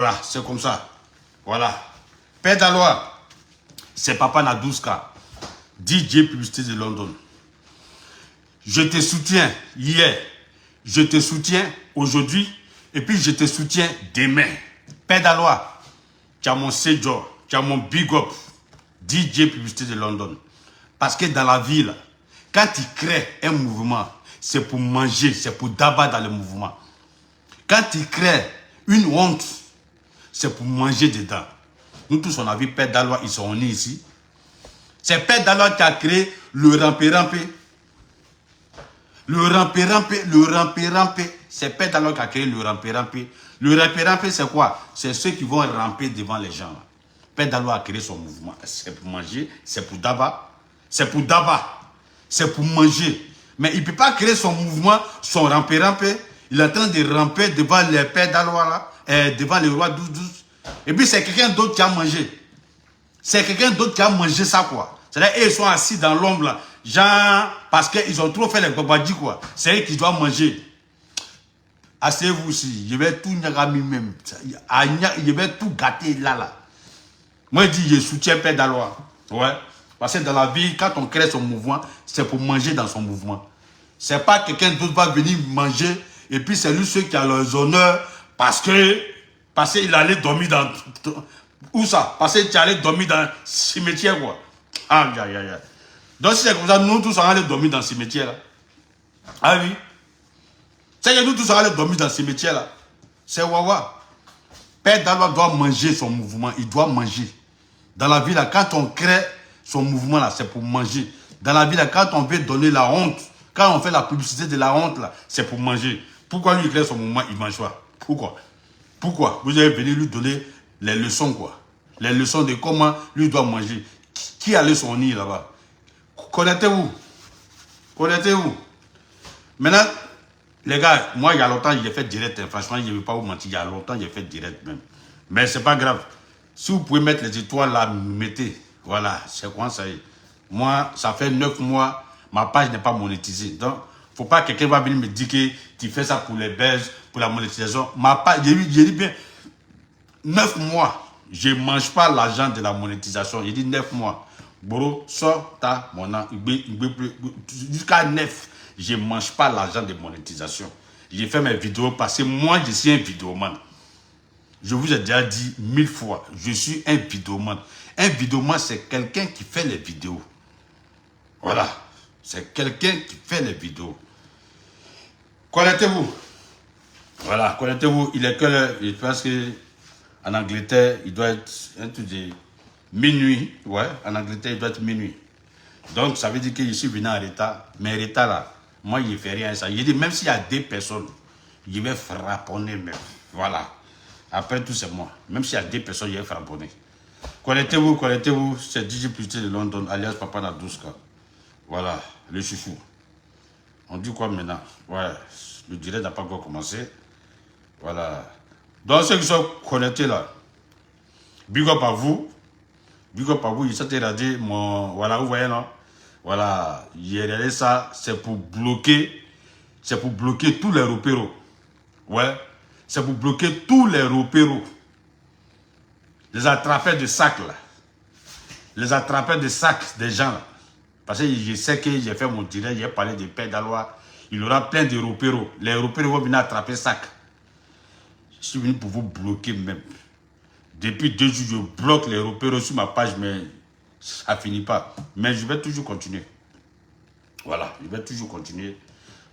Voilà, c'est comme ça. Voilà. Père Dalois, c'est Papa Nadouska, DJ Publicité de London. Je te soutiens hier, je te soutiens aujourd'hui, et puis je te soutiens demain. Père Dalois, tu as mon séjour, tu as mon big up, DJ Publicité de London. Parce que dans la ville, quand tu crées un mouvement, c'est pour manger, c'est pour d'abattre dans le mouvement. Quand tu crées une honte, c'est pour manger dedans. Nous tous, on a vu Père Dalois, ils sont nés ici. C'est Père Dalois qui a créé le rampé-rampé. Le rampé-rampé. C'est Père Dalois qui a créé le rampé-rampé. Le rampé-rampé, c'est quoi? C'est ceux qui vont ramper devant les gens. Père Dalois a créé son mouvement. C'est pour manger, c'est pour d'abat. C'est pour d'abat. C'est pour manger. Mais il ne peut pas créer son mouvement, son rampé-rampé. Il est en train de ramper devant les Pères Dalois là, devant les rois 12-12. Et puis c'est quelqu'un d'autre qui a mangé. C'est quelqu'un d'autre qui a mangé ça quoi. C'est-à-dire ils sont assis dans l'ombre là. Genre, parce qu'ils ont trop fait les babadis quoi. C'est eux qui doivent manger. Asseyez-vous aussi. Je vais tout nyagami même. Je vais tout gâter là. Moi je dis je soutiens Père Dalois. Ouais. Parce que dans la vie, quand on crée son mouvement, c'est pour manger dans son mouvement. C'est pas quelqu'un d'autre va venir manger et puis c'est lui ceux qui a leurs honneurs parce qu'il allait dormir dans... Où ça? Parce que tu allais dormir dans le cimetière quoi. Aïe aïe aïe. Donc si c'est comme ça, nous tous on allait dormir dans le cimetière là. Ah oui. C'est que nous tous on allait dormir dans le cimetière là. C'est wawa. Père Dalois doit manger son mouvement. Il doit manger. Dans la vie là, quand on crée son mouvement là, c'est pour manger. Dans la vie là, quand on veut donner la honte, quand on fait la publicité de la honte là, c'est pour manger. Pourquoi lui il crée son mouvement, il mange pas? Pourquoi? Pourquoi? Vous allez venir lui donner les leçons quoi. Les leçons de comment lui doit manger. Qui a son nid là-bas? Connectez-vous. Connectez-vous. Maintenant, les gars, moi il y a longtemps j'ai fait direct. Franchement, je ne vais pas vous mentir, il y a longtemps j'ai fait direct même. Mais c'est pas grave. Si vous pouvez mettre les étoiles là, mettez. Voilà, c'est quoi ça y est. Moi, ça fait 9 mois, ma page n'est pas monétisée. Donc, faut pas que quelqu'un va venir me dire que tu fais ça pour les buzz, pour la monétisation. Ma page, j'ai dit bien, 9 mois, je ne mange pas l'argent de la monétisation. J'ai dit 9 mois. Bro, sors ta monnaie. Jusqu'à 9, je ne mange pas l'argent de monétisation. J'ai fait mes vidéos parce que moi, je suis un vidéoman. Je vous ai déjà dit 1000 fois, je suis un vidéoman. Un vidéoman, c'est quelqu'un qui fait les vidéos. Voilà. C'est quelqu'un qui fait les vidéos. Connectez-vous. Voilà, connectez-vous. Il est que l'heure. Je pense qu'en Angleterre, il doit être un truc de minuit. Ouais, en Angleterre, il doit être minuit. Donc, ça veut dire que je suis venu en retard. Mais en retard là, moi, je ne fais rien à ça. Je dis, même s'il y a 2 personnes, je vais frapponner même. Voilà. Après tout, c'est moi. Même s'il y a 2 personnes, je vais frapponner. Connectez-vous. C'est DJ Publicité de London, alias Papa Nadouska. Voilà, le chouchou. On dit quoi maintenant? Ouais, le direct n'a pas encore commencé. Voilà. Donc, ceux qui sont connectés là, big up à vous. Big up à vous. Il s'est radé mon... Voilà, vous voyez, non? Voilà, j'ai regardé ça, c'est pour bloquer tous les repéros. Ouais, c'est pour bloquer tous les repéros. Les attrapeurs de sacs là. Les attrapeurs de sacs des gens là. Parce que je sais que j'ai fait mon direct, j'ai parlé de Père Dalois. Il y aura plein de repéros. Les repéros vont venir attraper sacs. Je suis venu pour vous bloquer même. Depuis 2 jours, je bloque les repéros sur ma page, mais ça ne finit pas. Mais je vais toujours continuer. Voilà, je vais toujours continuer.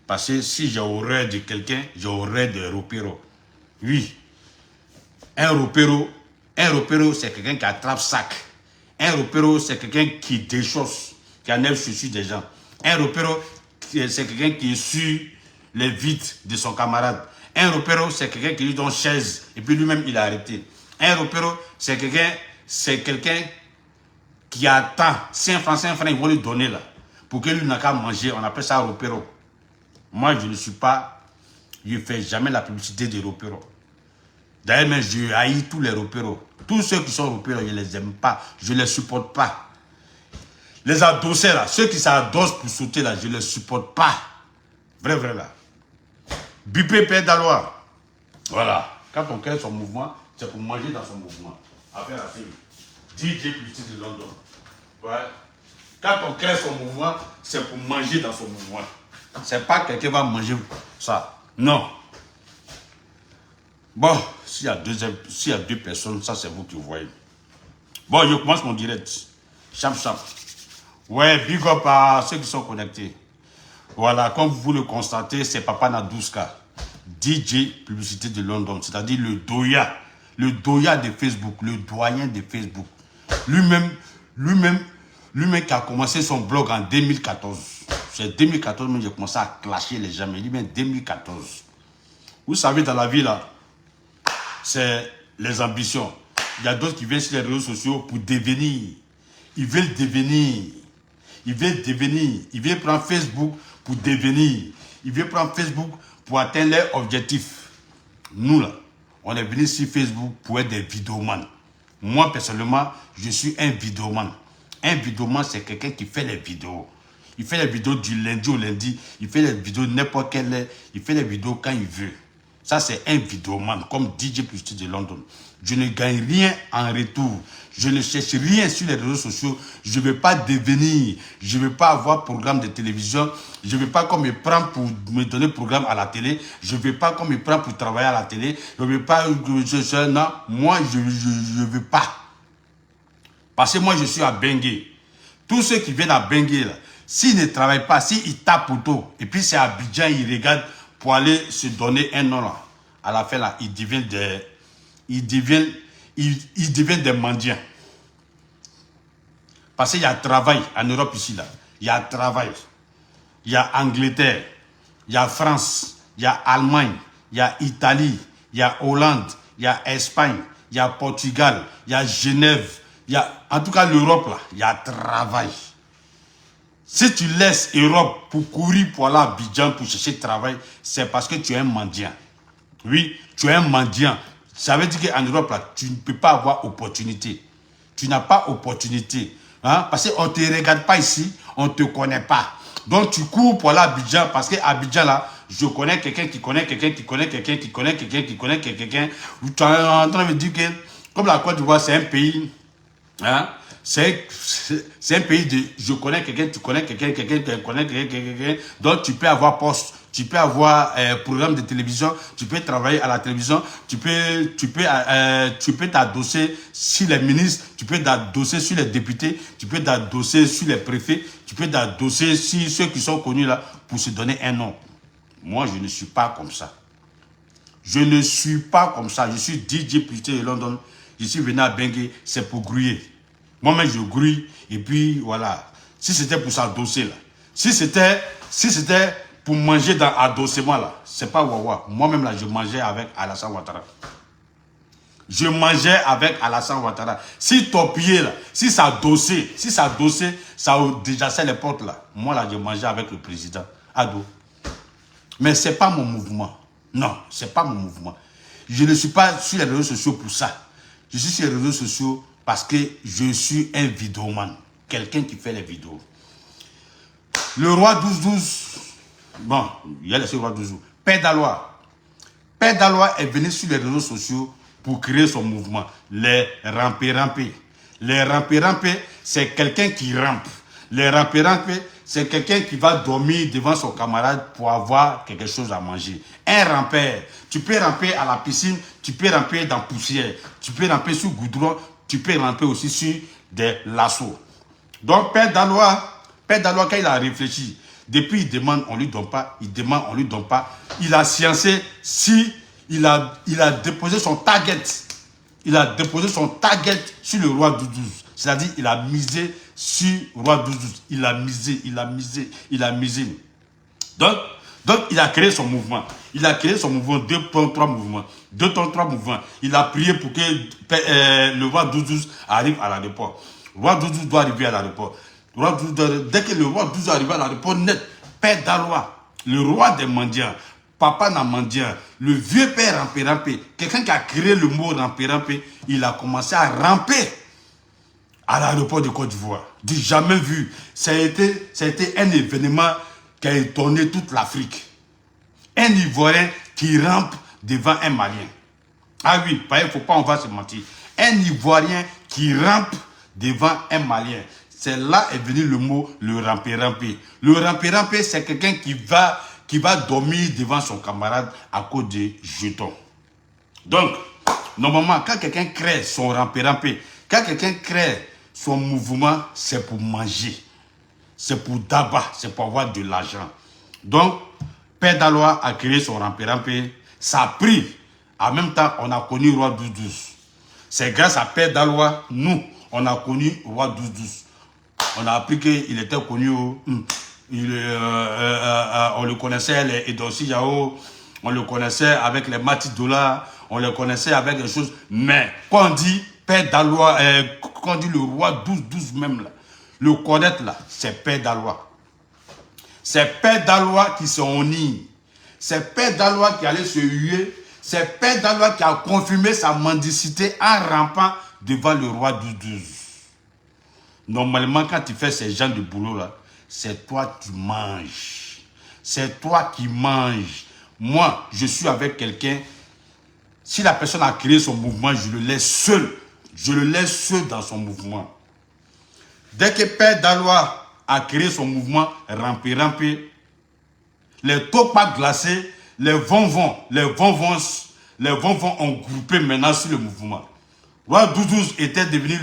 Parce que si j'ai horreur de quelqu'un, j'ai horreur des repéros. Oui. Un repéro, c'est quelqu'un qui attrape sac. Un repéro, c'est quelqu'un qui déchausse, qui enlève chaussures des gens. Un repéro, c'est quelqu'un qui est sur les vides de son camarade. Un repéro, c'est quelqu'un qui lui donne chaise et puis lui-même il a arrêté. Un repéro, c'est quelqu'un qui attend 5 francs, ils vont lui donner là. Pour que lui n'a qu'à manger, on appelle ça repéro. Moi, je ne suis pas, je ne fais jamais la publicité des repéros. D'ailleurs, même je haïs tous les repéros. Tous ceux qui sont repéros, je ne les aime pas. Je ne les supporte pas. Les adossés là, ceux qui s'adossent pour sauter là, je ne les supporte pas. Vrai là. Bipé Père Dalois. Voilà. Quand on crée son mouvement, c'est pour manger dans son mouvement. Affaire à suivre. DJ Publicité de London. Ouais. Quand on crée son mouvement, c'est pour manger dans son mouvement. C'est pas quelqu'un va manger ça. Non. Bon, s'il y a deux personnes, ça c'est vous qui voyez. Bon, je commence mon direct. Chap, chap. Ouais, big up à ceux qui sont connectés. Voilà, comme vous le constatez, c'est Papa Nadouska, DJ Publicité de London, c'est-à-dire le Doya de Facebook, le doyen de Facebook. Lui-même qui a commencé son blog en 2014. C'est 2014 que j'ai commencé à clasher les gens, mais lui-même 2014. Vous savez, dans la vie, là, c'est les ambitions. Il y a d'autres qui viennent sur les réseaux sociaux pour devenir. Ils veulent devenir. Ils veulent prendre Facebook pour devenir. Ils veulent prendre Facebook pour atteindre leur objectif. Nous, là, on est venus sur Facebook pour être des vidéomans. Moi, personnellement, je suis un vidéoman. Un vidéoman, c'est quelqu'un qui fait les vidéos. Il fait les vidéos du lundi au lundi. Il fait les vidéos n'importe quelle heure. Il fait les vidéos quand il veut. Ça, c'est un vidéoman, comme DJ Publicité de London. Je ne gagne rien en retour. Je ne cherche rien sur les réseaux sociaux. Je ne veux pas devenir. Je ne veux pas avoir programme de télévision. Je ne veux pas qu'on me prenne pour me donner programme à la télé. Je ne veux pas qu'on me prenne pour travailler à la télé. Je ne veux pas... Non, moi, je ne veux pas. Parce que moi, je suis à Bengué. Tous ceux qui viennent à Bengué, là, s'ils ne travaillent pas, s'ils tapent auto, et puis c'est à Abidjan, ils regardent pour aller se donner un nom, là. À la fin, là, ils deviennent des mendiants. Parce qu'il y a travail en Europe ici, là. Il y a travail. Il y a Angleterre, il y a France, il y a Allemagne, il y a Italie, il y a Hollande, il y a Espagne, il y a Portugal, il y a Genève, il y a, en tout cas l'Europe, là, il y a travail. Si tu laisses Europe pour courir pour aller à Abidjan pour chercher travail, c'est parce que tu es un mendiant. Oui, tu es un mendiant. Ça veut dire qu'en Europe, là, tu ne peux pas avoir opportunité. Tu n'as pas opportunité. Hein? Parce qu'on ne te regarde pas ici, on ne te connaît pas. Donc tu cours pour aller à Abidjan, parce qu'à Abidjan, là, je connais quelqu'un qui connaît quelqu'un qui connaît quelqu'un qui connaît quelqu'un qui connaît quelqu'un. Tu es en train de dire que, comme la Côte d'Ivoire, c'est un pays... Hein? C'est un pays de je connais quelqu'un, tu connais quelqu'un, quelqu'un qui connaît quelqu'un. Donc tu peux avoir poste, tu peux avoir programme de télévision, tu peux travailler à la télévision, tu peux t'adosser sur les ministres, tu peux t'adosser sur les députés, tu peux t'adosser sur les préfets, tu peux t'adosser sur ceux qui sont connus là pour se donner un nom. Moi, je ne suis pas comme ça. Je ne suis pas comme ça. Je suis DJ Publicité de London. Je suis venu à Bengué, c'est pour grouiller. Moi-même, je grouille, et puis voilà. Si c'était pour s'adosser, là. Si c'était pour manger dans adossement, là, c'est pas Wawa. Moi-même, là, je mangeais avec Alassane Ouattara. Je mangeais avec Alassane Ouattara. Si ton pied, là, si ça dossait, ça déjà c'est les portes, là. Moi, là, je mangeais avec le président Ado. Mais c'est pas mon mouvement. Non, c'est pas mon mouvement. Je ne suis pas sur les réseaux sociaux pour ça. Je suis sur les réseaux sociaux parce que je suis un vidéoman. Quelqu'un qui fait les vidéos. Le roi 12-12. Bon, il y a le roi 12-12. Père Dalois. Père Dalois est venu sur les réseaux sociaux pour créer son mouvement. Les rampés. Les rampés, c'est quelqu'un qui rampe. Les rampés, c'est quelqu'un qui va dormir devant son camarade pour avoir quelque chose à manger. Un rampeur. Tu peux ramper à la piscine, tu peux ramper dans la poussière, tu peux ramper sur goudron, tu peux ramper aussi sur des lassos. Donc, Père Dalois, quand il a réfléchi, depuis il demande, on lui donne pas, il demande, on lui donne pas. Il a sciencé si il a déposé son target. Il a déposé son target sur le roi 12-12. C'est-à-dire, il a misé sur le roi 12-12. Il a misé. Donc, il a créé son mouvement. Il a créé son mouvement, 2.3 mouvements. 2.3 mouvements. Il a prié pour que le roi 12-12 arrive à l'aéroport. Le roi 12-12 doit arriver à l'aéroport. Dès que le roi 12 arrive à l'aéroport, net, Père Dalois, le roi des mendiants, Papa Namandian, le vieux père rampé, quelqu'un qui a créé le mot rampé, il a commencé à ramper à l'aéroport de Côte d'Ivoire. Du jamais vu. Ça a été un événement qui a étonné toute l'Afrique. Un Ivoirien qui rampe devant un Malien. Ah oui, il ne faut pas, on va se mentir. Un Ivoirien qui rampe devant un Malien. C'est là est venu le mot le rampé-rampé. Le rampé-rampé, c'est quelqu'un qui va dormir devant son camarade à cause des jetons. Donc, normalement, quand quelqu'un crée son rampé-rampé, quand quelqu'un crée son mouvement, c'est pour manger. C'est pour tabac, c'est pour avoir de l'argent. Donc, Père Daloa a créé son rampé-rampé. Ça a pris. En même temps, on a connu Roi 12-12. C'est grâce à Père Daloa, nous, on a connu Roi 12-12. On a appris qu'il était connu. On le connaissait, les Edossi Yao. On le connaissait avec les Mati Dola. On le connaissait avec des choses. Mais quand on dit Père Daloa, quand on dit le Roi 12-12 même là, le connaître là, c'est Père Daloa. C'est Père Daloa qui s'en nie. C'est Père Daloa qui allait se huer. C'est Père Daloa qui a confirmé sa mendicité en rampant devant le Roi 12-12. Normalement, quand tu fais ces gens de boulot là, c'est toi qui manges. C'est toi qui manges. Moi, je suis avec quelqu'un. Si la personne a créé son mouvement, je le laisse seul. Je le laisse seul dans son mouvement. Dès que Père Daloa a créé son mouvement, rampé, les topas glacés, les vonvons ont groupé maintenant sur le mouvement. Roi 12-12 était devenu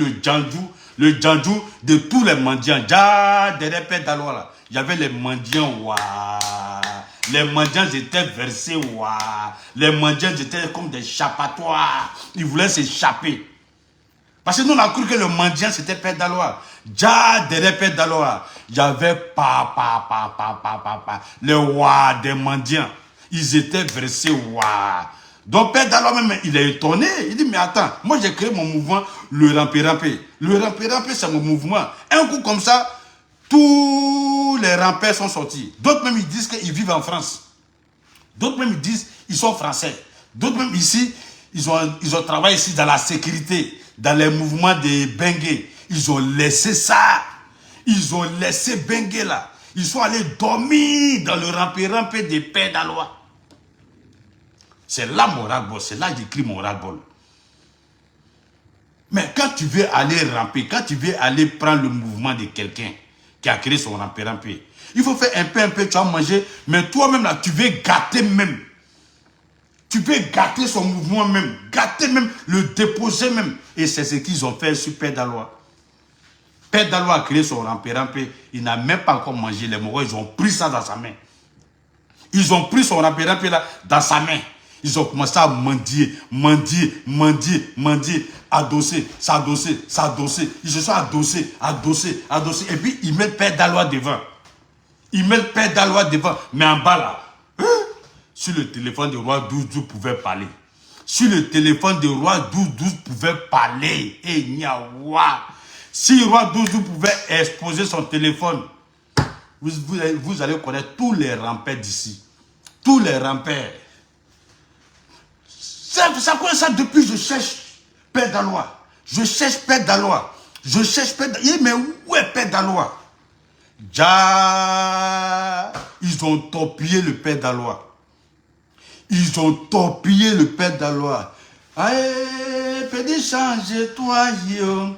le djandjou de tous les mendiants. Derrière Père Daloa là, il y avait les mendiants, les mendiants étaient versés, les mendiants étaient comme des chapatoires. Ils voulaient s'échapper. Parce que nous, on a cru que le mendiant, c'était Père Daloa. Derrière Père Daloa, il y avait les des mendiants. Ils étaient versés, Donc Père Daloa même, il est étonné. Il dit, mais attends, moi j'ai créé mon mouvement, le rampé-rampé. Le rampé-rampé, c'est mon mouvement. Un coup comme ça, tous les rampés sont sortis. D'autres même, ils disent qu'ils vivent en France. D'autres même, ils disent qu'ils sont français. D'autres même, ici, ils ont travaillé ici dans la sécurité, dans les mouvements des Bengué. Ils ont laissé ça. Ils ont laissé Bengué là. Ils sont allés dormir dans le rampé-rampé des Pères Daloa. C'est là mon ras-le-bol. C'est là que j'écris mon ras-le-bol. Mais quand tu veux aller ramper, quand tu veux aller prendre le mouvement de quelqu'un qui a créé son rampé-rampé, il faut faire un peu, tu vas manger, mais toi-même là, tu veux gâter même. Tu veux gâter son mouvement même, gâter même, le déposer même. Et c'est ce qu'ils ont fait sur Père Daloa. Père Daloa a créé son rampé-rampé, il n'a même pas encore mangé les moraux, ils ont pris ça dans sa main. Ils ont pris son rampé-rampé là dans sa main. Ils ont commencé à mendier, adosser, s'adosser. Ils se sont adossés. Et puis, ils mettent Père Daloa devant. Mais en bas là, sur le téléphone du roi 12-12 pouvait parler. Sur le téléphone du roi 12-12 pouvait parler. Et Niawa. Si le roi 12-12 pouvait exposer son téléphone, vous allez connaître tous les rampeurs d'ici. Tous les rampeurs. Ça quoi ça depuis je cherche Père Daloa. Je cherche Père Daloa. Mais où est Père Daloa? Ils ont torpillé le Père Daloa. Allez, petit change-toi, yo.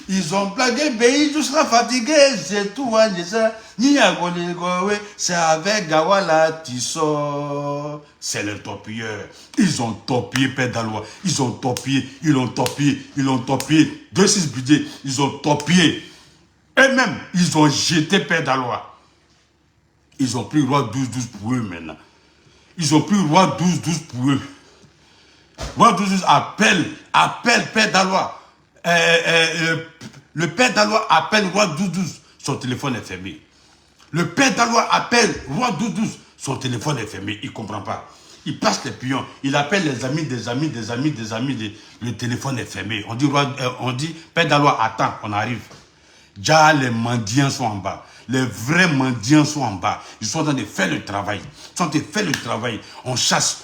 Ils ont blagué, mais tu seras fatigué, c'est tout, c'est avec Gawala Tissot. C'est le torpilleur. Ils ont torpillé Père Daloa. Ils l'ont torpillé. 2-6 budgets, ils ont torpillé. Eux-mêmes, ils ont jeté Père Daloa. Ils ont pris Roi 12-12 pour eux maintenant. Roi 12-12 appelle Père Daloa. Le Père Daloa appelle Roi 12-12, son téléphone est fermé. Le Père Daloa appelle Roi 12-12, son téléphone est fermé, il ne comprend pas. Il passe les pions, il appelle les amis, le téléphone est fermé. On dit Père Daloa, attends, on arrive. Déjà, les mendiants sont en bas. Les vrais mendiants sont en bas. Ils sont en train de faire le travail. On chasse.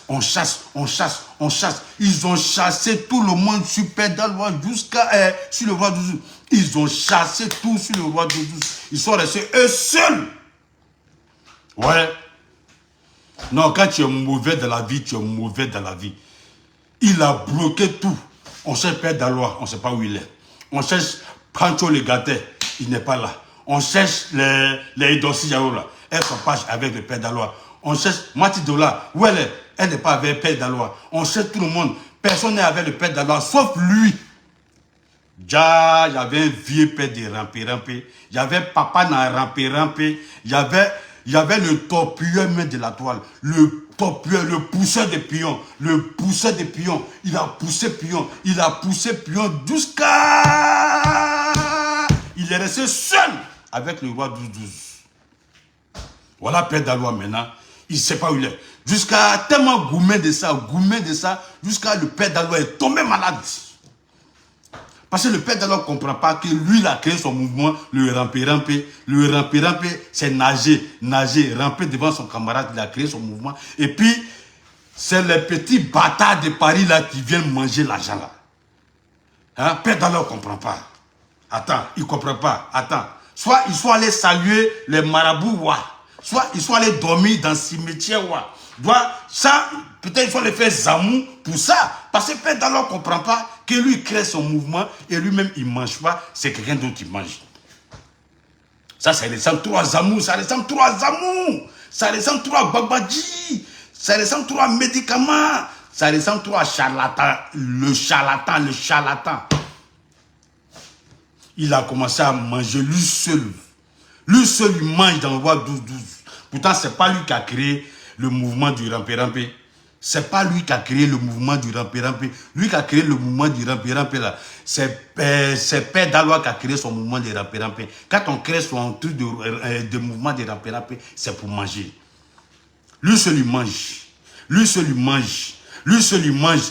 Ils ont chassé tout le monde sur Père Daloa jusqu'à sur le roi 12. Ils ont chassé tout sur le roi 12. Ils sont restés eux seuls. Ouais. Non, quand tu es mauvais dans la vie, tu es mauvais dans la vie. Il a bloqué tout. On cherche Père Dalois, on ne sait pas où il est. On cherche Pancho le Gâté, il n'est pas là. On cherche les Idossi Yao là. Elle se passe avec le Père Dalois. On cherche Mati Dola, où elle est? Elle n'est pas avec le Père Dalois. On cherche tout le monde. Personne n'est avec le Père Dalois, sauf lui. Déjà, il y avait un vieux père de rampé. Il y avait papa dans rampé. Il y avait le torpilleur même de la toile. Le torpilleur, le pousseur de pions. Il a poussé pion. Jusqu'à... Il est resté seul avec le roi 12-12. Voilà Père Dalois maintenant. Il ne sait pas où il est. Jusqu'à tellement gourmet de ça, jusqu'à le Père Dalois est tombé malade. Parce que le Père Dalois ne comprend pas que lui, il a créé son mouvement, le rampé. Le rampé, c'est nager, ramper devant son camarade, il a créé son mouvement. Et puis, c'est les petits bâtards de Paris là qui viennent manger l'argent là. Hein? Père Dalois ne comprend pas. Attends, il ne comprend pas. Attends. Soit ils sont allés saluer les marabouts, soit ils sont allés dormir dans le cimetière, ça, peut-être il faut les faire zamou pour ça. Parce que Père Dalois ne comprend pas que lui il crée son mouvement et lui-même il ne mange pas, c'est quelqu'un d'autre qui mange. Ça ressemble trop à zamou, ça ressemble trop à babadji, ça ressemble trop à médicaments, ça ressemble trop à charlatan, le charlatan. Il a commencé à manger lui seul. Lui seul, il mange dans le roi 12-12. Pourtant, ce n'est pas lui qui a créé le mouvement du rampé. C'est pas lui qui a créé le mouvement du rampé. Lui qui a créé le mouvement du rampé là, c'est Père Dalois qui a créé son mouvement de rampé. Quand on crée son truc de mouvement de rampé, c'est pour manger. Lui seul, il mange.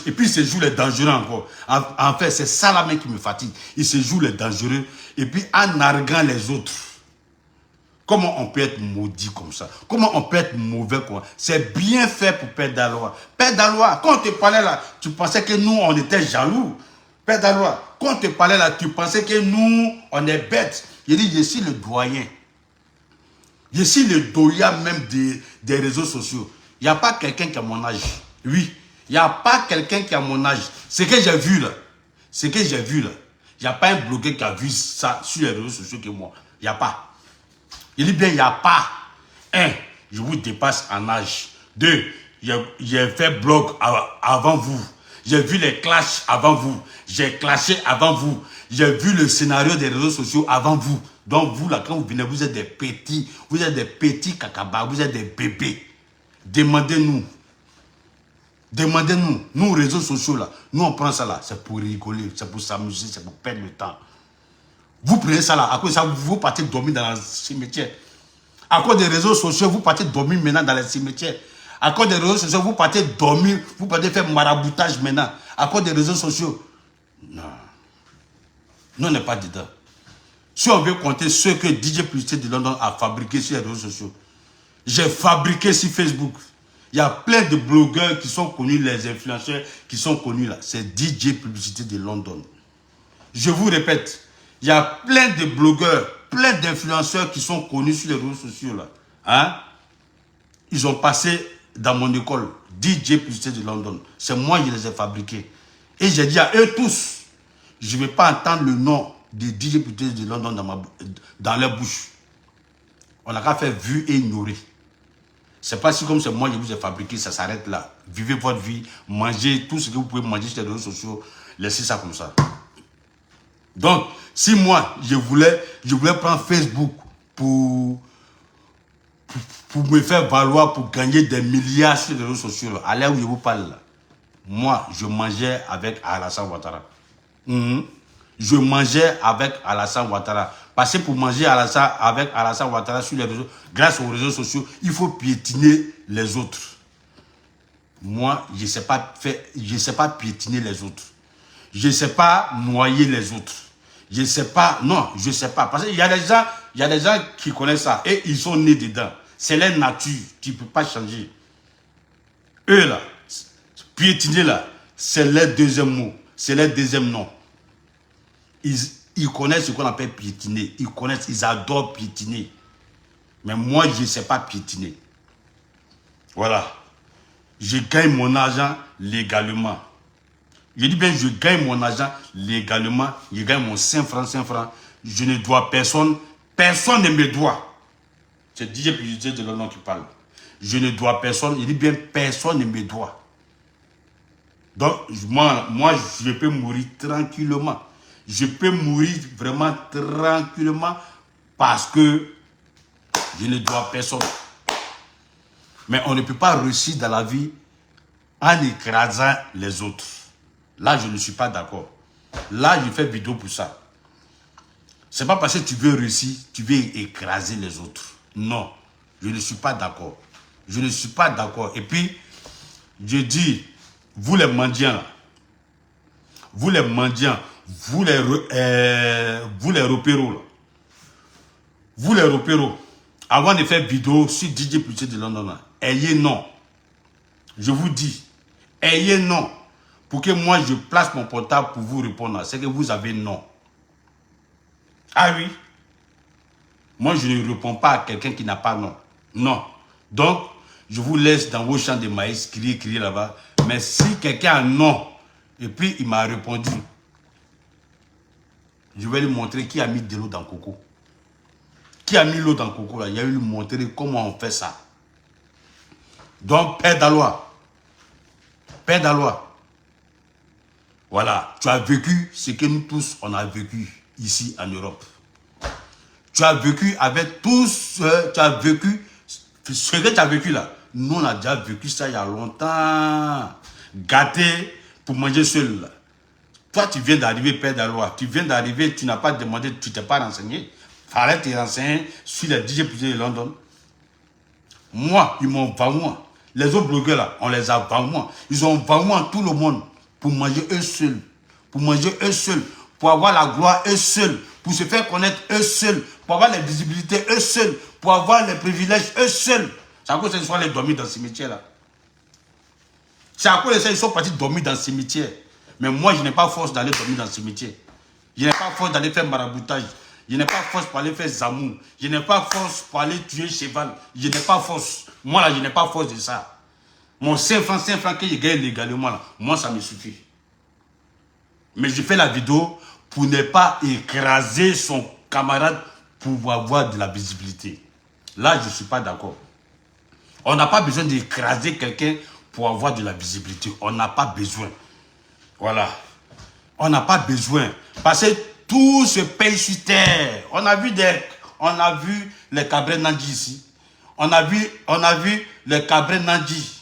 Et puis il se joue les dangereux encore. En fait, c'est ça la main qui me fatigue. Il se joue les dangereux et puis en narguant les autres. Comment on peut être maudit comme ça? Comment on peut être mauvais comme ça? C'est bien fait pour Père Dalois. Père Dalois, quand on te parlait là, tu pensais que nous, on était jaloux. Père Dalois, quand on te parlait là, tu pensais que nous, on est bêtes. Il dit, je suis le doyen. Je suis le doyen même des réseaux sociaux. Il n'y a pas quelqu'un qui a mon âge. Oui, il n'y a pas quelqu'un qui a mon âge. Ce que j'ai vu là, il n'y a pas un blogueur qui a vu ça sur les réseaux sociaux que moi. Il n'y a pas. Il dit bien, il n'y a pas. 1, je vous dépasse en âge. 2, j'ai fait blog avant vous. J'ai vu les clashs avant vous. J'ai clashé avant vous. J'ai vu le scénario des réseaux sociaux avant vous. Donc vous, là, quand vous venez, vous êtes des petits cacabas, vous êtes des bébés. Demandez-nous. Nous, réseaux sociaux, là, nous, on prend ça là, c'est pour rigoler, c'est pour s'amuser, c'est pour perdre le temps. Vous prenez ça là, à cause de ça, vous partez dormir dans le cimetière. À cause des réseaux sociaux, vous partez dormir maintenant dans les cimetières. À cause des réseaux sociaux, vous partez dormir, vous partez faire maraboutage maintenant. À cause des réseaux sociaux. Non. Nous, on n'est pas dedans. Si on veut compter ce que DJ Publicité de London a fabriqué sur les réseaux sociaux, j'ai fabriqué sur Facebook. Il y a plein de blogueurs qui sont connus, les influenceurs qui sont connus là. C'est DJ Publicité de London. Je vous répète. Il y a plein de blogueurs, plein d'influenceurs qui sont connus sur les réseaux sociaux là. Hein? Ils ont passé dans mon école, DJ Publicité de London. C'est moi qui les ai fabriqués. Et j'ai dit à eux tous, je ne vais pas entendre le nom de DJ Publicité de London dans leur bouche. On n'a qu'à faire vu et ignorer. C'est pas si comme c'est moi qui vous ai fabriqué, ça s'arrête là. Vivez votre vie, mangez tout ce que vous pouvez manger sur les réseaux sociaux, laissez ça comme ça. Donc, si moi, je voulais prendre Facebook pour me faire valoir, pour gagner des milliards sur les réseaux sociaux, à l'heure où je vous parle là, moi, je mangeais avec Alassane Ouattara. Je mangeais avec Alassane Ouattara. Parce que pour manger avec Alassane Ouattara sur les réseaux, grâce aux réseaux sociaux, il faut piétiner les autres. Moi, je ne sais pas piétiner les autres. Je ne sais pas noyer les autres. Je ne sais pas, non, je ne sais pas. Parce qu'il y a des gens qui connaissent ça et ils sont nés dedans. C'est leur nature, tu ne peux pas changer. Eux là, piétiner là, c'est leur deuxième mot, c'est leur deuxième nom. Ils connaissent ce qu'on appelle piétiner. Ils connaissent, ils adorent piétiner. Mais moi, je ne sais pas piétiner. Voilà. Je gagne mon argent légalement. Je dis bien, je gagne mon argent légalement. Je gagne mon 5 francs, 5 francs. Je ne dois personne. Personne ne me doit. C'est DJ Publicité de London qui parle. Je ne dois personne. Je dis bien, personne ne me doit. Donc, moi, je peux mourir tranquillement. Je peux mourir vraiment tranquillement parce que je ne dois personne. Mais on ne peut pas réussir dans la vie en écrasant les autres. Là, je ne suis pas d'accord. Là, je fais vidéo pour ça. C'est pas parce que tu veux réussir, tu veux écraser les autres. Non, je ne suis pas d'accord. Je ne suis pas d'accord. Et puis, je dis, vous les mendiants, vous les mendiants, vous les repéros, vous les repéros, avant de faire vidéo sur DJ Publicité de London, ayez non. Je vous dis, ayez non. Pour que moi, je place mon portable pour vous répondre. C'est que vous avez non. Ah oui. Moi, je ne réponds pas à quelqu'un qui n'a pas non. Non. Donc, je vous laisse dans vos champs de maïs, crier là-bas. Mais si quelqu'un a non, et puis il m'a répondu, je vais lui montrer qui a mis de l'eau dans le coco. Qui a mis l'eau dans le coco là? Il a lui montrer comment on fait ça. Donc, Père Dalois. Père Dalois. Voilà, tu as vécu ce que nous tous, on a vécu ici en Europe. Tu as vécu avec tous, tu as vécu ce que tu as vécu là. Nous, on a déjà vécu ça il y a longtemps. Gâté pour manger seul. Là. Toi, tu viens d'arriver, Père Dalois. Tu viens d'arriver, tu n'as pas demandé, tu ne t'es pas renseigné. Fallait te renseigner sur les DJ Publicité de London. Moi, ils m'ont vendu. Les autres blogueurs là, on les a vendus. Ils ont vendu tout le monde. Pour manger eux seuls, pour manger eux seuls, pour avoir la gloire eux seuls, pour se faire connaître eux seuls, pour avoir les visibilités eux seuls, pour avoir les privilèges eux seuls. C'est à cause de ça qu'ils sont allés dormir dans le cimetière là. C'est à cause de ça qu'ils sont partis dormir dans le cimetière. Mais moi, je n'ai pas force d'aller dormir dans le cimetière. Je n'ai pas force d'aller faire maraboutage. Je n'ai pas force pour aller faire zamou. Je n'ai pas force pour aller tuer cheval. Je n'ai pas force. Moi là, je n'ai pas force de ça. Mon 5 francs que je gagne légalement, là, moi, ça me suffit. Mais je fais la vidéo pour ne pas écraser son camarade pour avoir de la visibilité. Là, je ne suis pas d'accord. On n'a pas besoin d'écraser quelqu'un pour avoir de la visibilité. On n'a pas besoin. Voilà. On n'a pas besoin. Parce que tout se paye sur terre. On a vu les cabrets Nandji ici. On a vu les cabrets Nandji.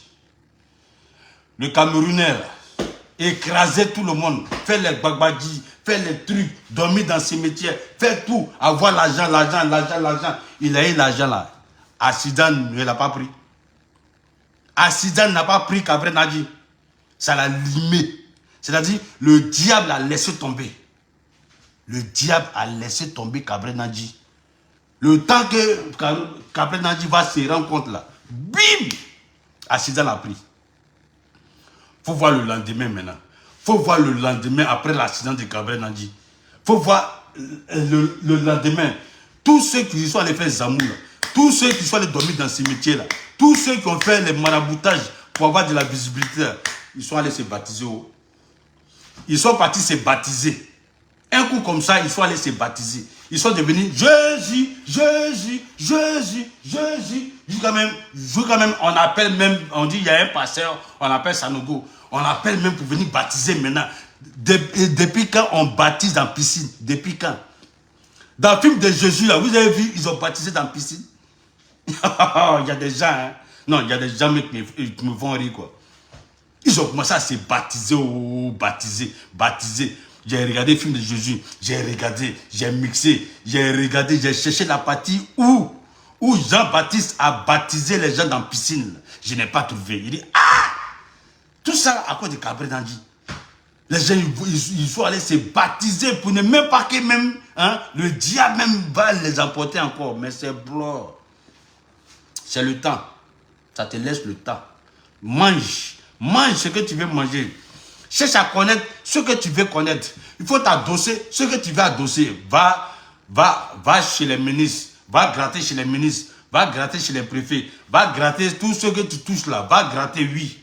Le Camerounais, écraser tout le monde, faire les bagbadis, faire les trucs, dormir dans le cimetière, faire tout, avoir l'argent. Il a eu l'argent là. Accident ne l'a pas pris. Accident n'a pas pris Cabré Nandji. Ça l'a limé. C'est-à-dire, le diable a laissé tomber. Le diable a laissé tomber Cabré Nandji. Le temps que Cabré Nandji va se rendre compte là, bim, accident l'a pris. Faut voir le lendemain maintenant. Faut voir le lendemain après l'accident de Cabré Nandji. Faut voir le lendemain. Tous ceux qui sont allés faire Zamou, là, tous ceux qui sont allés dormir dans ces métiers là, tous ceux qui ont fait les maraboutages pour avoir de la visibilité, là, ils sont allés se baptiser. Ils sont partis se baptiser. Un coup comme ça, ils sont allés se baptiser. Ils sont devenus Jésus. Jusqu'à même, on appelle même, on dit il y a un pasteur, on appelle Sanogo. On appelle même pour venir baptiser maintenant. Depuis quand on baptise dans la piscine? Depuis quand? Dans le film de Jésus, là, vous avez vu, ils ont baptisé dans la piscine. Il y a des gens, hein. Non, il y a des gens qui me font rire, quoi. Ils ont commencé à se baptiser, baptiser. J'ai regardé le film de Jésus, j'ai regardé, j'ai mixé, j'ai regardé, j'ai cherché la partie où Jean-Baptiste a baptisé les gens dans la piscine. Je n'ai pas trouvé. Il dit, tout ça à cause de Cabré Nandji. Les gens, ils sont allés se baptiser pour ne même pas que même, hein, le diable même va les emporter encore. Mais c'est blanc. C'est le temps. Ça te laisse le temps. Mange ce que tu veux manger. Cherche à connaître ce que tu veux connaître. Il faut t'adosser ce que tu veux adosser. Va chez les ministres. Va gratter chez les ministres. Va gratter chez les préfets. Va gratter tout ce que tu touches là. Va gratter, oui.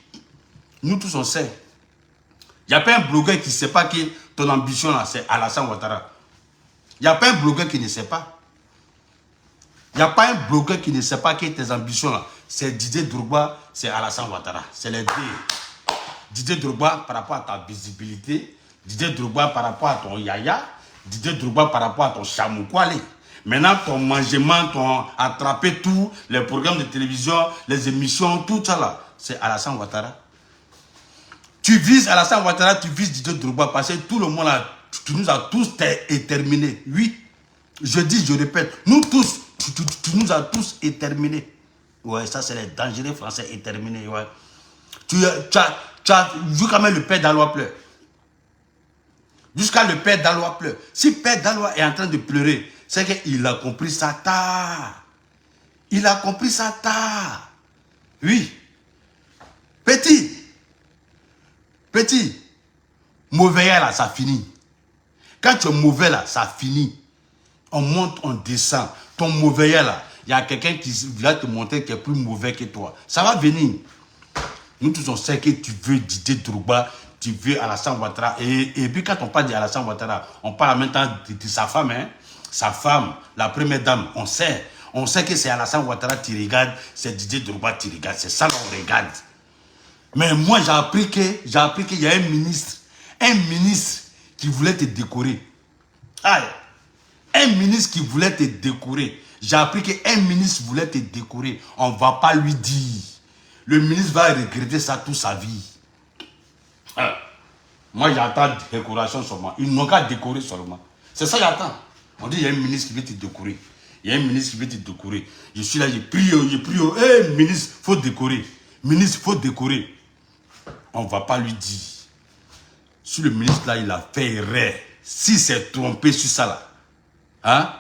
Nous tous on sait. Il n'y a pas un blogueur qui ne sait pas que ton ambition, là, c'est Alassane Ouattara. Il n'y a pas un blogueur qui ne sait pas. Il n'y a pas un blogueur qui ne sait pas que tes ambitions, là, c'est Didier Drogba, c'est Alassane Ouattara. C'est les deux. Didier Drogba par rapport à ta visibilité, Didier Drogba par rapport à ton yaya, Didier Drogba par rapport à ton chamoukwale. Maintenant, ton mangement, ton attraper tous les programmes de télévision, les émissions, tout ça là, c'est Alassane Ouattara. Tu vises Alassane Ouattara, tu vises Didier Drogba parce que tout le monde là, tu nous as tous éterminés. Oui, je dis, je répète, nous tous, tu nous as tous éterminés. Ouais, ça c'est les dangereux français éterminés. Ouais. Tu as vu quand même le père d'Alois pleure. Jusqu'à le père d'Alois pleure. Si père d'Alois est en train de pleurer, c'est qu'il a compris ça tard. Il a compris ça tard. Oui. Petit. Mauvais là, ça finit. Quand tu es mauvais là, ça finit. On monte, on descend. Ton mauvais là, il y a quelqu'un qui va te montrer qui est plus mauvais que toi. Ça va venir. Nous tous on sait que tu veux Didier Drogba, tu veux Alassane Ouattara. Et puis quand on parle d'Alassane Ouattara, on parle en même temps de sa femme. Hein? Sa femme, la première dame, on sait. On sait que c'est Alassane Ouattara qui regarde, c'est Didier Drogba qui regarde. C'est ça qu'on regarde. Mais moi j'ai appris qu'il y a un ministre qui voulait te décorer. Aïe. Un ministre qui voulait te décorer. J'ai appris qu'un ministre voulait te décorer. On ne va pas lui dire. Le ministre va regretter ça toute sa vie. Moi, j'attends décoration seulement. Ils n'ont qu'à décorer seulement. C'est ça que j'attends. On dit, il y a un ministre qui veut te décorer. Il y a un ministre qui veut te décorer. Je suis là, j'ai prié. Hé, ministre, il faut décorer. Ministre, il faut décorer. On ne va pas lui dire. Si le ministre là, il a fait erreur, si c'est trompé sur ça là, hein,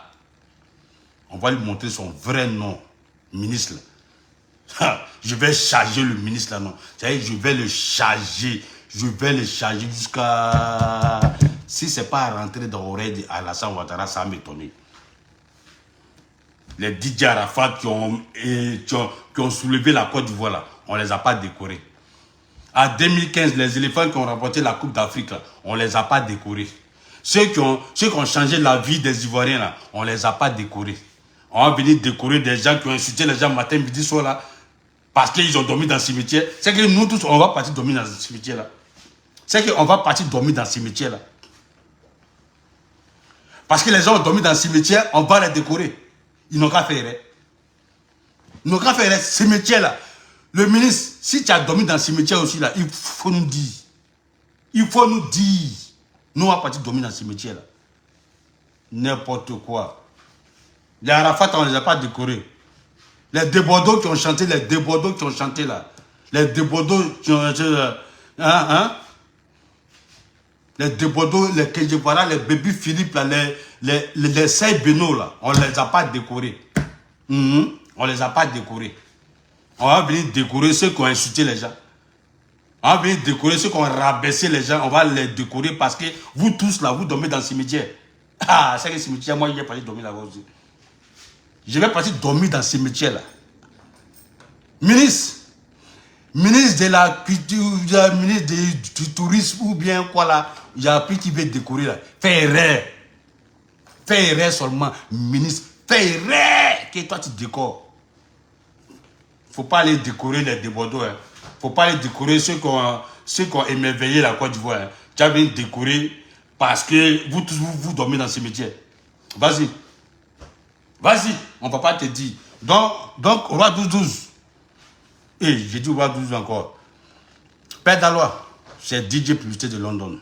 on va lui montrer son vrai nom, ministre là. Je vais charger le ministre là, non. Je vais le charger. Je vais le charger jusqu'à... Si ce n'est pas rentré dans l'oreille d'Alassane Ouattara, ça va m'étonner. Les DJ Arafat qui ont soulevé la Côte d'Ivoire là, on ne les a pas décorés. En 2015, les éléphants qui ont remporté la Coupe d'Afrique, on ne les a pas décorés. Ceux qui ont changé la vie des Ivoiriens, là, on ne les a pas décorés. On va venir décorer des gens qui ont insulté les gens matin, midi, soir, là, parce qu'ils ont dormi dans le cimetière. C'est que nous tous, on va partir dormir dans ce cimetière, là. C'est qu'on va partir dormir dans ce cimetière, là. Parce que les gens ont dormi dans le cimetière, on va les décorer. Ils n'ont qu'à faire. Ils n'ont qu'à faire ce cimetière, là. Le ministre, si tu as dormi dans le cimetière aussi, là, il faut nous dire. Il faut nous dire. Nous, on va partir dormir dans le cimetière, là. N'importe quoi. Les Arafat, on ne les a pas décorés. Les Débordeaux qui ont chanté, là. Les Débordeaux qui ont chanté là. Les Débordeaux, les Kejewara, les Baby Philippe, là, les Sey Beno, là. On ne les a pas décorés. On ne les a pas décorés. On va venir décorer ceux qui ont insulté les gens. On va venir décorer ceux qui ont rabaissé les gens. On va les décorer parce que vous tous là, vous dormez dans le cimetière. Ah, c'est le cimetière, moi, je vais partir dormir là-bas aussi. Je vais partir dormir dans ce cimetière là. Ministre de la culture, ministre du tourisme ou bien quoi là, il y a appris qui veut décorer là. Fais erreur. Fais erreur seulement. Ministre, fais erreur que toi tu décores. Faut pas aller décorer les Débordeaux. Hein. Faut pas aller décorer ceux qui ont émerveillé la Côte d'Ivoire. Hein. Tu as bien décoré parce que vous tous vous dormez dans ce métier. Vas-y. Vas-y. On ne va pas te dire. Donc, roi 12-12. Et j'ai dit roi 12 encore. Père d'Alois, c'est DJ Publicité de London.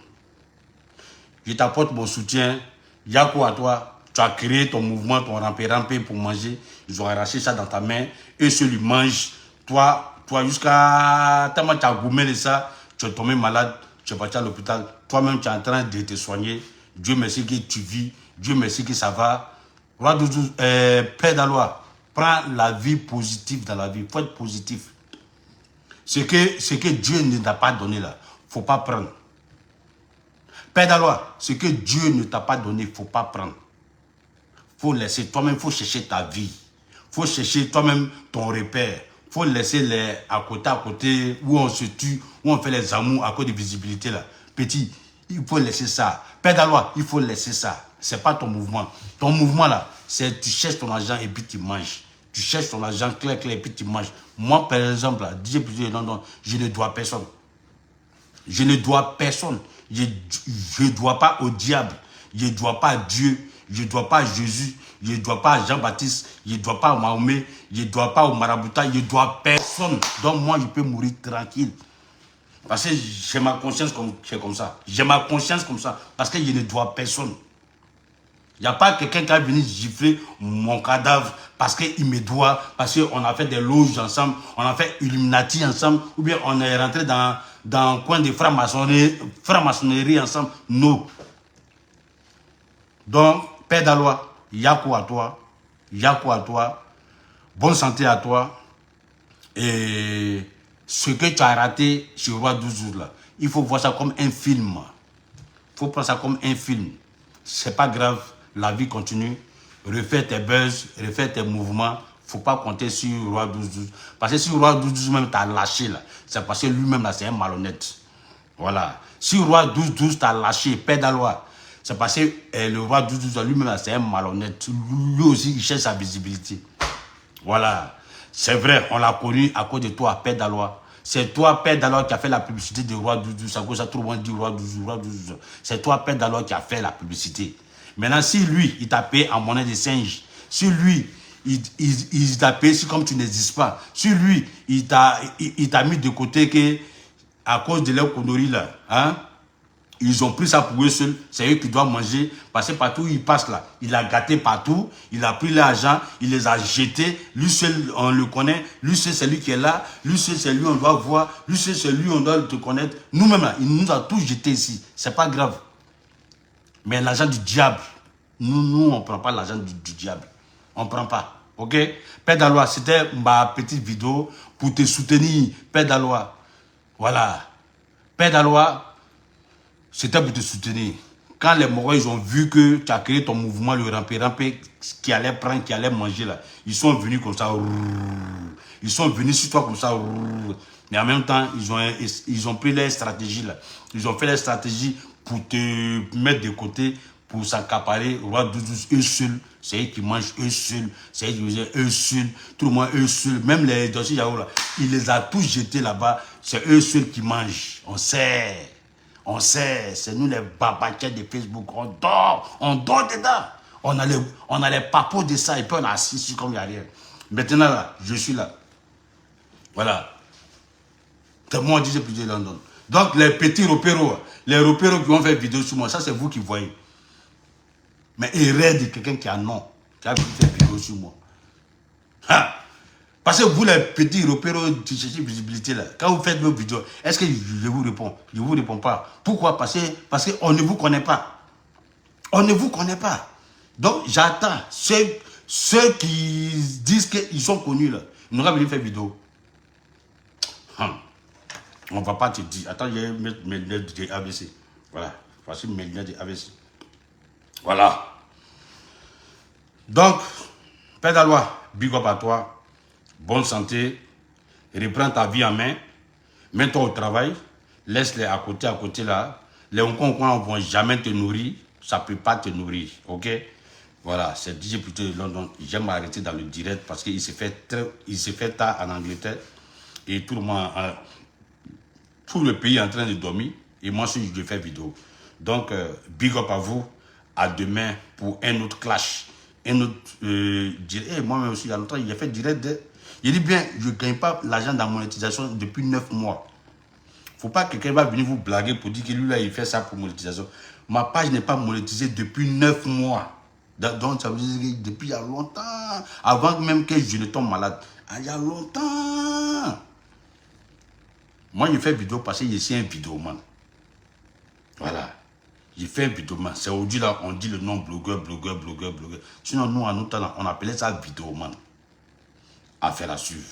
Je t'apporte mon soutien. Yako à toi. Tu as créé ton mouvement, ton rampé pour manger. Ils ont arraché ça dans ta main. Eux, ceux lui mangent. Toi jusqu'à... Tellement tu as gourmé de ça. Tu es tombé malade. Tu es parti à l'hôpital. Toi-même, tu es en train de te soigner. Dieu merci que tu vis. Dieu merci que ça va. Roi 12, Père d'Alois, prends la vie positive dans la vie. Il faut être positif. Ce que Dieu ne t'a pas donné là, il ne faut pas prendre. Père d'Alois, ce que Dieu ne t'a pas donné, il ne faut pas prendre. Il faut laisser toi-même, il faut chercher ta vie. Il faut chercher toi-même ton repère. Il faut laisser les à côté, où on se tue, où on fait les amours à cause de visibilité là. Petit, il faut laisser ça. Père Dalois, il faut laisser ça. C'est pas ton mouvement. Ton mouvement là, c'est tu cherches ton argent et puis tu manges. Tu cherches ton argent clair et puis tu manges. Moi, par exemple, là, DJ Plus de London, je ne dois personne. Je ne dois personne. Je ne dois pas au diable. Je ne dois pas à Dieu. Je ne dois pas à Jésus. Je ne dois pas à Jean-Baptiste. Je ne dois pas à Mahomet. Je ne dois pas au Marabouta. Je ne dois à personne. Donc moi, je peux mourir tranquille. Parce que j'ai ma conscience comme ça. J'ai ma conscience comme ça. Parce que je ne dois à personne. Il n'y a pas quelqu'un qui a venu gifler mon cadavre parce qu'il me doit, parce qu'on a fait des loges ensemble, on a fait Illuminati ensemble, ou bien on est rentré dans un coin de franc-maçonnerie ensemble. Non. Donc, Père Dalois, Yako à toi. Yako à toi. Bonne santé à toi. Et ce que tu as raté sur Roi 12 là, il faut voir ça comme un film. Il faut prendre ça comme un film. C'est pas grave. La vie continue, refais tes buzz, refais tes mouvements. Faut pas compter sur Roi 12-12. Parce que si Roi 12-12 même t'a lâché là, c'est parce que lui-même là, c'est un malhonnête. Voilà. Si Roi 12-12 t'a lâché, Père Dalois, c'est parce que le Roi 12-12 lui-même là, c'est un malhonnête. Lui aussi, il cherche sa visibilité. Voilà. C'est vrai, on l'a connu à cause de toi, Père Dalois. C'est toi, Père Dalois, qui a fait la publicité du Roi 12-12. C'est à cause de ça, tout le monde dit Roi 12-12, Roi 12-12. C'est toi, Père Dalois, qui a fait la publicité. Maintenant, si lui, il t'a payé en monnaie de singe, si lui, il t'a payé comme tu n'existes pas, si lui, il t'a mis de côté que, à cause de leur connerie là, hein, ils ont pris ça pour eux seuls, c'est eux qui doivent manger, parce que partout où ils passent là, il a gâté partout, il a pris l'argent, il les a jetés, lui seul on le connaît, lui seul c'est lui qui est là, lui seul c'est lui on doit voir, lui seul c'est lui on doit te connaître, nous-mêmes là, il nous a tous jetés ici, c'est pas grave. Mais l'argent du diable, nous on ne prend pas l'argent du diable. On ne prend pas. Ok? Père Dalois, c'était ma petite vidéo pour te soutenir. Père Dalois. Voilà. Père Dalois, c'était pour te soutenir. Quand les Morois, ils ont vu que tu as créé ton mouvement, le rampé, qui allait prendre, qui allait manger là, ils sont venus comme ça. Ils sont venus sur toi comme ça. Mais en même temps, ils ont pris leur stratégie là. Ils ont fait leur stratégie pour te mettre de côté, pour s'accaparer. Roi 12, eux seuls. C'est eux qui mangent eux seuls. C'est eux seuls. Tout le monde eux seuls. Même les dossiers Yahoo là, il les a tous jetés là-bas. C'est eux seuls qui mangent. On sait. On sait. C'est nous les babachets de Facebook. On dort dedans. On a les papos de ça. Et puis on a assis comme il n'y a rien. Maintenant là, je suis là. Voilà. C'est moi, DJ Plus de London. Donc, les petits repéros, les repéros qui vont faire vidéo sur moi, ça, c'est vous qui voyez. Mais erreur de quelqu'un qui a non, qui a vu faire vidéo sur moi. Ha! Parce que vous, les petits repéros qui cherchez visibilité, là, quand vous faites vos vidéos, est-ce que je vous réponds? Je ne vous réponds pas. Pourquoi? Parce qu'on ne vous connaît pas. On ne vous connaît pas. Donc, j'attends. Ceux qui disent qu'ils sont connus, là, ils n'auront pas venu faire vidéo. On ne va pas te dire. Attends, je vais mettre mes lunettes de AVC. Voilà. Voici mes lunettes de AVC. Voilà. Donc, Père Dalois, big up à toi. Bonne santé. Reprends ta vie en main. Mets-toi au travail. Laisse-les à côté là. Les Hongkong ne vont jamais te nourrir. Ça ne peut pas te nourrir. Ok? Voilà. C'est DJ Plus de London. J'aime m'arrêter dans le direct parce qu'il s'est fait tard en Angleterre. Et tout le monde... tout le pays est en train de dormir et moi aussi je fais vidéo. Donc big up à vous, à demain pour un autre clash, un autre direct. Moi-même aussi il y a longtemps j'ai fait direct. Il dit bien, je ne gagne pas l'argent dans la monétisation depuis 9 mois. Faut pas que quelqu'un va venir vous blaguer pour dire que lui là il fait ça pour monétisation. Ma page n'est pas monétisée depuis 9 mois. Donc ça veut dire que depuis il y a longtemps, avant même que je ne tombe malade, il y a longtemps. Moi, je fais vidéo parce que je suis un vidéoman. Voilà. Je fais un vidéoman. C'est aujourd'hui là, on dit le nom blogueur. Sinon, nous, en nous, on appelait ça vidéoman. Affaire à suivre.